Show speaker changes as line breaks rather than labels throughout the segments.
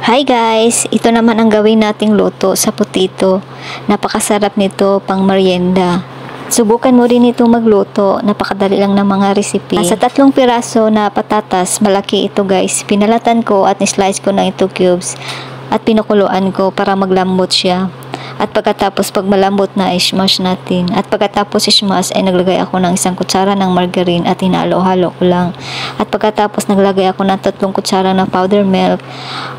Hi guys! Ito naman ang gawin nating luto sa potato. Napakasarap nito pang merienda. Subukan mo rin ito magluto. Napakadali lang ng mga recipe. Sa 3 piraso na patatas, malaki ito guys. Pinalatan ko at ni-slice ko ng ito cubes. At pinukuluan ko para maglambot siya. At pagkatapos pag malambot na, i-smash natin. At pagkatapos i-smash ay naglagay ako ng 1 kutsara ng margarine at hinalo-halo ko lang. At pagkatapos naglagay ako ng 3 kutsara ng powder milk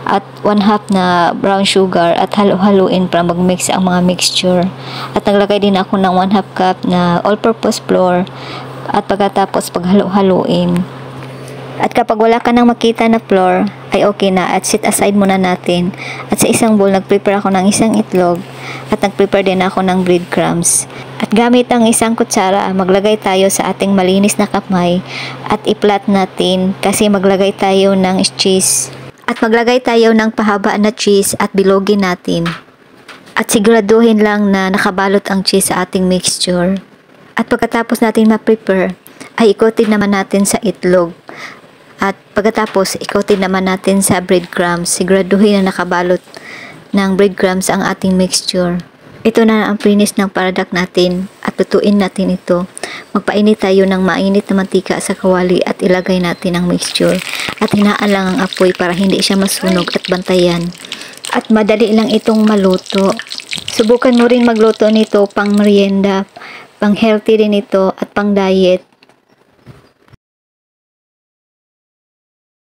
at 1/2 na brown sugar at halo-haluin para mag-mix ang mga mixture. At naglagay din ako ng 1/2 cup na all-purpose flour at pagkatapos paghalo-haluin. At kapag wala ka nang makita na flour, ay okay na at set aside muna natin. At sa isang bowl, nag-prepare ako ng 1 itlog at nag-prepare din ako ng breadcrumbs. At gamit ang 1 kutsara, maglagay tayo sa ating malinis na kamay at i-flat natin kasi maglagay tayo ng cheese. At maglagay tayo ng pahaba na cheese at bilogin natin. At siguraduhin lang na nakabalot ang cheese sa ating mixture. At pagkatapos natin ma-prepare, ay ikotin naman natin sa itlog. At pagkatapos, ikotin naman natin sa breadcrumbs. Siguraduhin na nakabalot ng breadcrumbs ang ating mixture. Ito na ang finish ng product natin at lutuin natin ito. Magpainit tayo ng mainit na mantika sa kawali at ilagay natin ang mixture. At hinaan lang ang apoy para hindi siya masunog at bantayan. At madali lang itong maluto. Subukan mo rin magluto nito pang merienda, pang healthy rin ito at pang diet.